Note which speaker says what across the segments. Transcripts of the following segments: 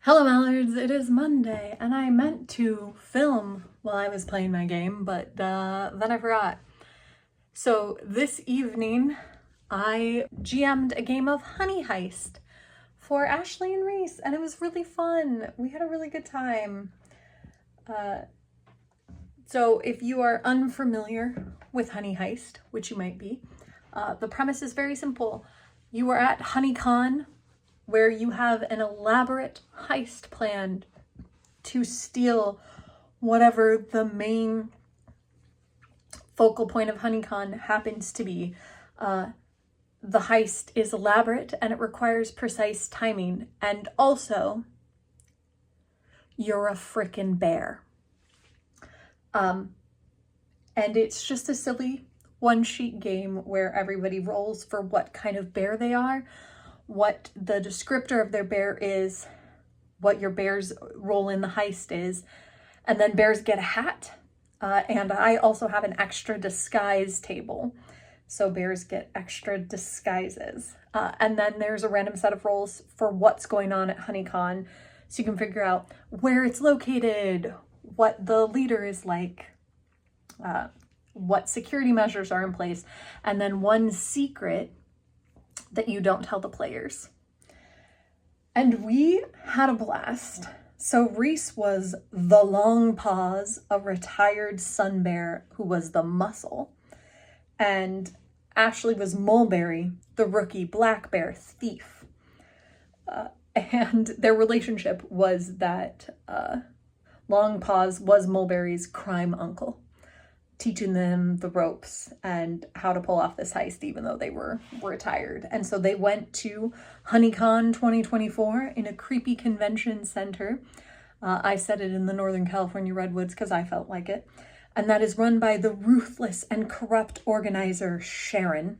Speaker 1: Hello Mallards, it is Monday, and I meant to film while I was playing my game, but then I forgot. So this evening, I GM'd a game of Honey Heist for Ashley and Reese, and it was really fun. We had a really good time. So if you are unfamiliar with Honey Heist, which you might be, the premise is very simple. You are at HoneyCon, where you have an elaborate heist planned to steal whatever the main focal point of HoneyCon happens to be. The heist is elaborate and it requires precise timing, and also you're a frickin' bear. And it's just a silly one-sheet game where everybody rolls for what kind of bear they are, what the descriptor of their bear is, what your bear's role in the heist is, and then bears get a hat. And I also have an extra disguise table, so bears get extra disguises. And then there's a random set of roles for what's going on at HoneyCon, so you can figure out where it's located, what the leader is like, what security measures are in place, and then one secret that you don't tell the players. And we had a blast. So Reese was the Long Paws, a retired sun bear who was the muscle. And Ashley was Mulberry, the rookie black bear thief. And their relationship was that Long Paws was Mulberry's crime uncle, teaching them the ropes and how to pull off this heist, even though they were retired. And so they went to HoneyCon 2024 in a creepy convention center. I said it in the Northern California Redwoods because I felt like it. And that is run by the ruthless and corrupt organizer, Sharon.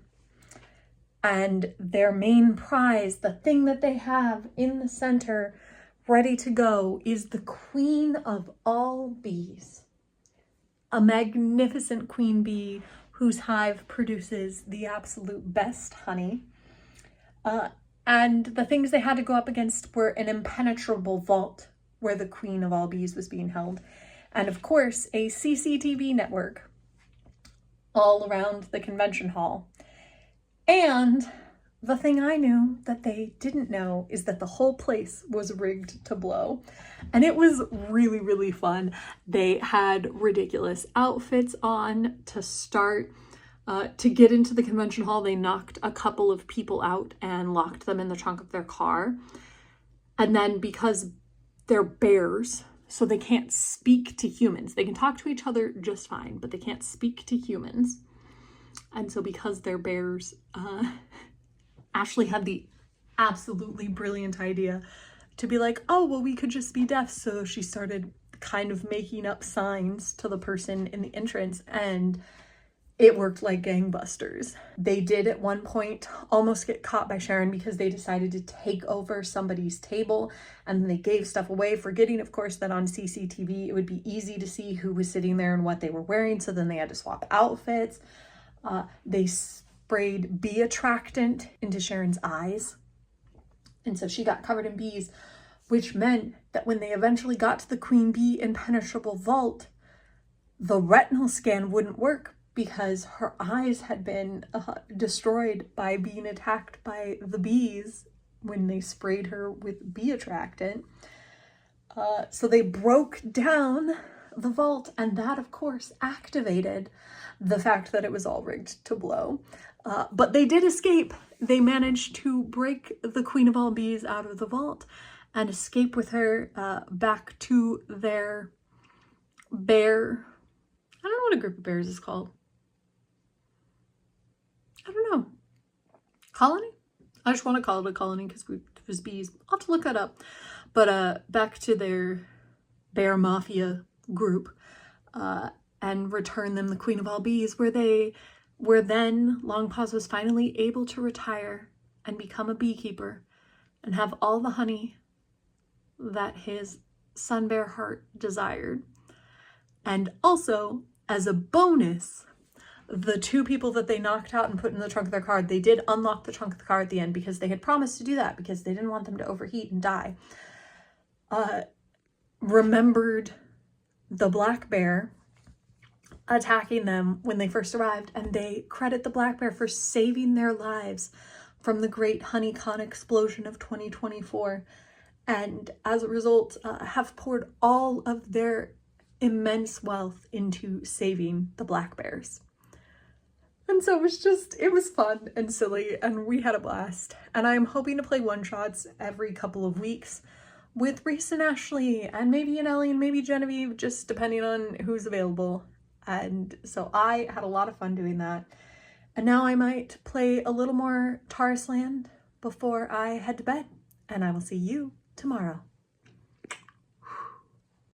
Speaker 1: And their main prize, the thing that they have in the center ready to go, is the queen of all bees. A magnificent queen bee whose hive produces the absolute best honey. And the things they had to go up against were an impenetrable vault where the queen of all bees was being held. And of course, a CCTV network all around the convention hall. And the thing I knew that they didn't know is that the whole place was rigged to blow. And it was really, really fun. They had ridiculous outfits on to start. To get into the convention hall, they knocked a couple of people out and locked them in the trunk of their car. And then because they're bears, so they can't speak to humans. They can talk to each other just fine, but they can't speak to humans. And so because they're bears, Ashley had the absolutely brilliant idea to be like, oh, well, we could just be deaf. So she started kind of making up signs to the person in the entrance, and it worked like gangbusters. They did at one point almost get caught by Sharon because they decided to take over somebody's table, and they gave stuff away, forgetting, of course, that on CCTV it would be easy to see who was sitting there and what they were wearing. So then they had to swap outfits. They sprayed bee attractant into Sharon's eyes. And so she got covered in bees, which meant that when they eventually got to the queen bee impenetrable vault, the retinal scan wouldn't work because her eyes had been destroyed by being attacked by the bees when they sprayed her with bee attractant. So they broke down the vault, and that, of course, activated the fact that it was all rigged to blow. But they did escape. They managed to break the queen of all bees out of the vault and escape with her back to their bear. I don't know what a group of bears is called. I don't know. Colony? I just want to call it a colony because there's bees. I'll have to look that up. But back to their bear mafia group and return them the queen of all bees, where then Long Paws was finally able to retire and become a beekeeper and have all the honey that his sun bear heart desired. And also, as a bonus, the two people that they knocked out and put in the trunk of their car, they did unlock the trunk of the car at the end because they had promised to do that because they didn't want them to overheat and die. remembered the black bear attacking them when they first arrived, and they credit the black bear for saving their lives from the great HoneyCon explosion of 2024, and as a result have poured all of their immense wealth into saving the black bears. And so it was fun and silly, and we had a blast. And I'm hoping to play one-shots every couple of weeks with Reese and Ashley, and maybe an Ellie and maybe Genevieve, just depending on who's available. And so I had a lot of fun doing that. And now I might play a little more Taurus Land before I head to bed. And I will see you tomorrow.